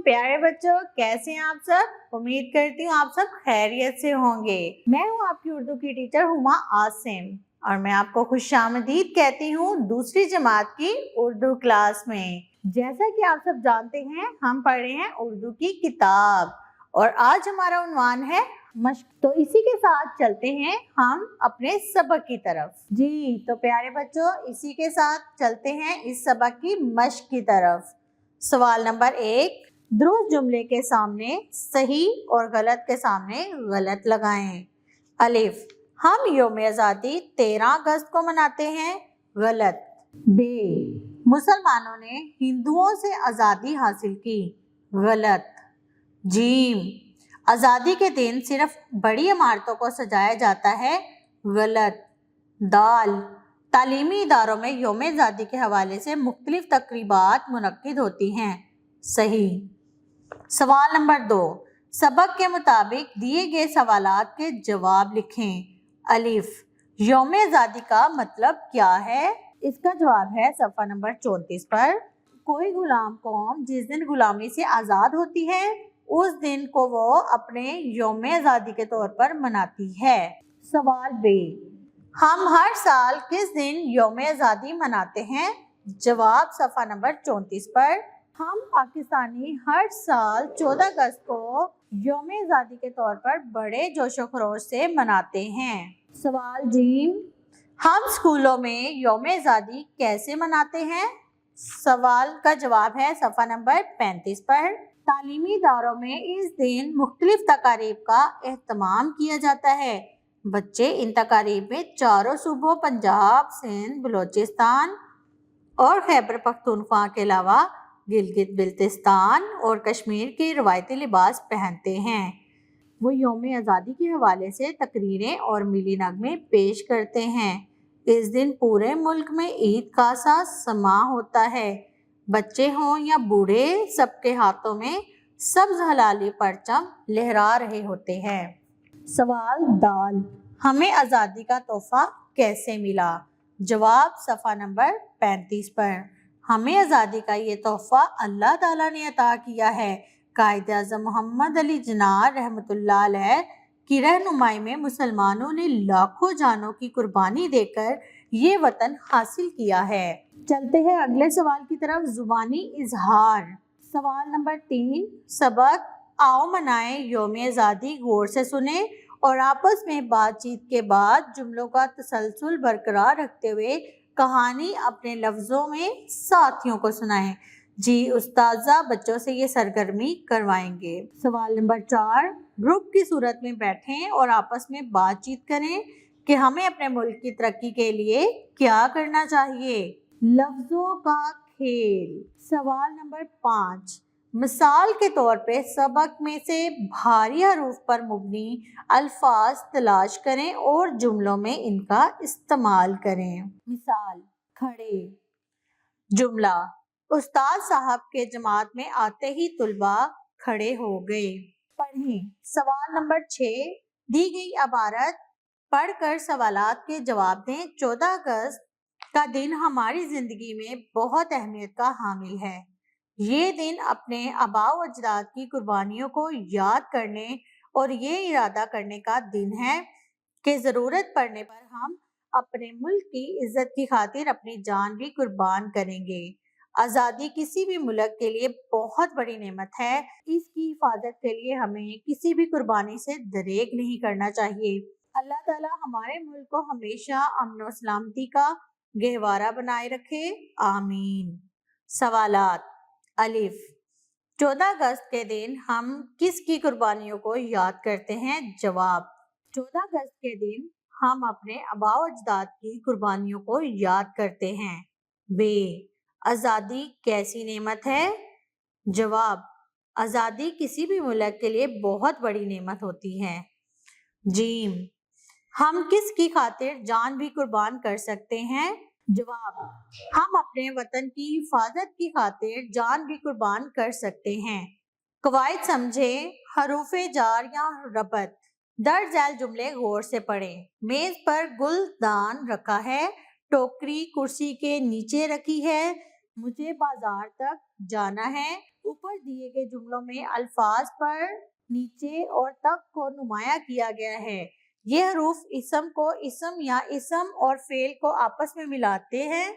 प्यारे बच्चों, कैसे हैं आप सब। उम्मीद करती हूँ आप सब खैरियत से होंगे। मैं हूँ आपकी उर्दू की टीचर हुमा आसिम और मैं आपको खुशामदीद कहती हूँ दूसरी जमात की उर्दू क्लास में। जैसा कि आप सब जानते हैं, हम पढ़ रहे हैं उर्दू की किताब और आज हमारा उन्वान है मश्क। तो इसी के साथ चलते हैं हम अपने सबक की तरफ। जी तो प्यारे बच्चों, इसी के साथ चलते हैं इस सबक की मश्क की तरफ। सवाल नंबर 1, दुरुस्त जुमले के सामने सही और गलत के सामने गलत लगाएं। अलिफ, हम यौम आज़ादी 13 अगस्त को मनाते हैं। गलत। बे, मुसलमानों ने हिंदुओं से आज़ादी हासिल की। गलत। जीम, आज़ादी के दिन सिर्फ बड़ी इमारतों को सजाया जाता है। गलत। दाल, तालीमी इदारों में यौम आज़ादी के हवाले से मुख्तलिफ तकरीबात मुनक्किद होती हैं। सही। सवाल नंबर 2, सबक के मुताबिक दिए गए सवालात के जवाब लिखें। अलिफ, यौम आज़ादी का मतलब क्या है? इसका जवाब है सफ़ा नंबर 34 पर। कोई गुलाम कौम जिस दिन गुलामी से आज़ाद होती है उस दिन को वो अपने यौम आज़ादी के तौर पर मनाती है। सवाल बे, हम हर साल किस दिन यौम आज़ादी मनाते हैं? जवाब सफ़ा नंबर 34 पर। हम पाकिस्तानी हर साल 14 अगस्त को यौम आज़ादी के तौर पर बड़े जोशो खरोश से मनाते हैं। सवाल जीम, हम स्कूलों में यौम आज़ादी कैसे मनाते हैं? सवाल का जवाब है सफ़ा नंबर 35 पर। तालीमी इदारों में इस दिन मुख्तलिफ तकारीब का एहतमाम किया जाता है। बच्चे इन तकारीब में चारों सूबों पंजाब, सिंध, बलोचिस्तान और खैबर पख्तूनख्वा के अलावा गिलगित बिल्तिस्तान और कश्मीर के रवायती लिबास पहनते हैं। वो यौम आज़ादी के हवाले से तकरीरें और मिली नगमे पेश करते हैं। इस दिन पूरे मुल्क में ईद का सा समा होता है। बच्चे हों या बूढ़े, सबके हाथों में सब्ज हलाली परचम लहरा रहे होते हैं। सवाल दाल, हमें आज़ादी का तोहफा कैसे मिला? जवाब सफ़ा नंबर 35 पर। हमें आज़ादी का ये तोहफा अल्लाह ताला ने अता किया है। कायद आज़म मोहम्मद अली जिन्ना रहमतुल्लाह अलैह की रहनुमाई में मुसलमानों ने लाखों जानों की कुर्बानी देकर ये वतन हासिल किया है। चलते हैं अगले सवाल की तरफ, जुबानी इजहार। सवाल नंबर 3, सबक आओ मनाएं यौम आज़ादी गौर से सुने और आपस में बातचीत के बाद जुमलों का तसलसल बरकरार रखते हुए कहानी अपने लफ्ज़ों में साथियों को सुनाएं। जी उस्ताजा बच्चों से ये सरगर्मी करवाएंगे। सवाल नंबर 4, ग्रुप की सूरत में बैठें और आपस में बातचीत करें कि हमें अपने मुल्क की तरक्की के लिए क्या करना चाहिए। लफ्ज़ों का खेल। सवाल नंबर 5, मिसाल के तौर पे सबक में से भारी हरूफ पर मुबनी अल्फाज तलाश करें और जुमलों में इनका इस्तेमाल करें। मिसाल, खड़े। जुमला, उस्ताद साहब के जमात में आते ही तुलबा खड़े हो गए। पढ़ें। सवाल नंबर 6, दी गई इबारत पढ़कर सवालात के जवाब दें। 14 अगस्त का दिन हमारी जिंदगी में बहुत अहमियत का हामिल है। ये दिन अपने आबाओ अजदाद की कुर्बानियों को याद करने और ये इरादा करने का दिन है कि ज़रूरत पड़ने पर हम अपने मुल्क की इज्जत की खातिर अपनी जान भी कुर्बान करेंगे। आज़ादी किसी भी मुल्क के लिए बहुत बड़ी नेमत है। इसकी हिफाजत के लिए हमें किसी भी कुर्बानी से दरेग नहीं करना चाहिए। अल्लाह ताला हमारे मुल्क को हमेशा अमन और सलामती का गहवारा बनाए रखे, आमीन। सवालात। अलिफ, 14 अगस्त के दिन हम किसकी कुर्बानियों को याद करते हैं? जवाब, 14 अगस्त के दिन हम अपने आबाओ अजदाद की कुर्बानियों को याद करते हैं। बे, आज़ादी कैसी नेमत है? जवाब, आज़ादी किसी भी मुल्क के लिए बहुत बड़ी नेमत होती है। जीम, हम किसकी खातिर जान भी कुर्बान कर सकते हैं? जवाब, हम अपने वतन की हिफाजत की खातिर जान भी कुर्बान कर सकते हैं। कवायद समझे, हरूफे जार या रबत। दर्ज झैल जुमले गौर से पढ़ें। मेज पर गुलदान रखा है, टोकरी कुर्सी के नीचे रखी है, मुझे बाजार तक जाना है। ऊपर दिए गए जुमलों में अल्फाज पर नीचे और तक को नुमाया किया गया है। ये हरूफ इसम को इसम या इसम और फेल को आपस में मिलाते हैं।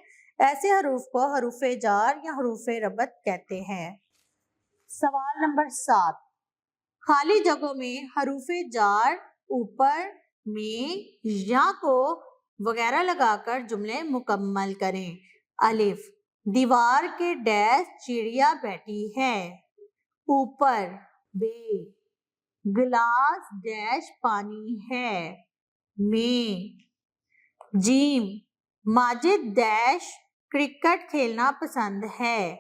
ऐसे हरूफ को हरूफे जार या हरूफे रबत कहते हैं। सवाल नंबर 7, खाली जगहों में हरूफे जार ऊपर में या को वगैरह लगाकर जुमले मुकम्मल करें। अलिफ, दीवार के डैश चिड़िया बैठी है। ऊपर, बे, गिलास डैश पानी है में। जीम, माजिद डैश क्रिकेट खेलना पसंद है।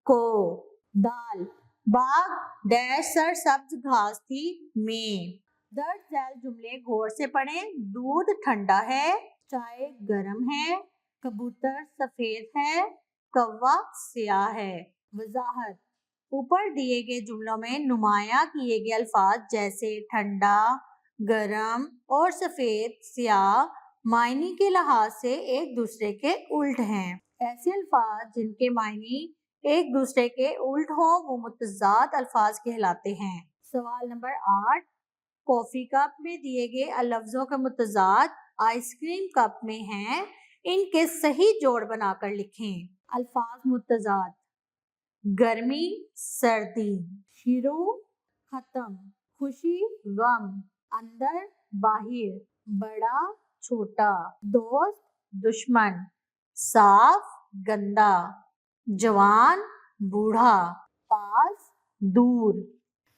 को, दाल, बाग डैश सरसब्ज घास थी में। दर्ज झैल जुमले गौर से पढ़ें। दूध ठंडा है, चाय गर्म है, कबूतर सफेद है, कौवा स्याह है। वजाहत, ऊपर दिए गए जुमलों में नुमाया किए गए अल्फाज जैसे ठंडा, गरम और सफेद स्याह मायने के लिहाज से एक दूसरे के उल्ट हैं। ऐसे अल्फाज जिनके मायने एक दूसरे के उल्ट हो वो मुतज़ाद अल्फाज कहलाते हैं। सवाल नंबर 8, कॉफी कप में दिए गए लफ्जों के मुतज़ाद आइसक्रीम कप में हैं। इनके सही जोड़ बनाकर लिखें। अल्फाज मुतज़ाद: गर्मी सर्दी, शुरू खत्म, खुशी गम, अंदर बाहर, बड़ा छोटा, दोस्त दुश्मन, साफ गंदा, जवान बूढ़ा, पास दूर।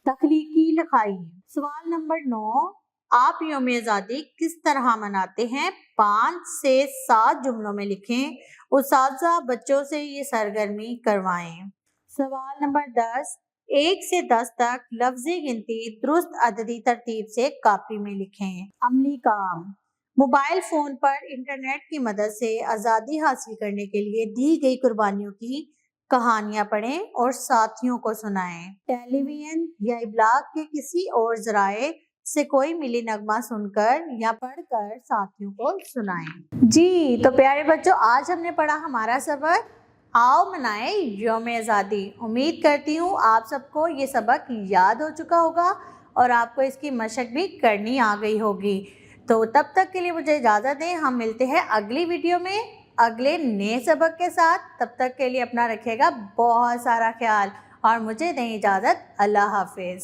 तख्लीकी लिखाई। सवाल नंबर 9, आप यौम आज़ादी किस तरह मनाते हैं? 5 से 7 जुमलों में लिखें। उस्ताज़ा बच्चों से ये सरगर्मी करवाएं। सवाल नंबर 10, 1 से 10 तक लफ्ज़ी गिनती दुरुस्त अददी तरतीब से कॉपी में लिखें। अमली काम: मोबाइल फोन पर इंटरनेट की मदद से आज़ादी हासिल करने के लिए दी गई कुर्बानियों की कहानियां पढ़ें और साथियों को सुनाएं। टेलीविजन या इब्लाग के किसी और जराए से कोई मिली नगमा सुनकर या पढ़कर साथियों को सुनाएं। जी तो प्यारे बच्चों, आज हमने पढ़ा हमारा सबक आओ मनाएं यौम आज़ादी। उम्मीद करती हूँ आप सबको ये सबक याद हो चुका होगा और आपको इसकी मशक भी करनी आ गई होगी। तो तब तक के लिए मुझे इजाज़त दें। हम मिलते हैं अगली वीडियो में अगले नए सबक के साथ। तब तक के लिए अपना रखिएगा बहुत सारा ख्याल और मुझे दें इजाज़त। अल्लाह हाफिज़।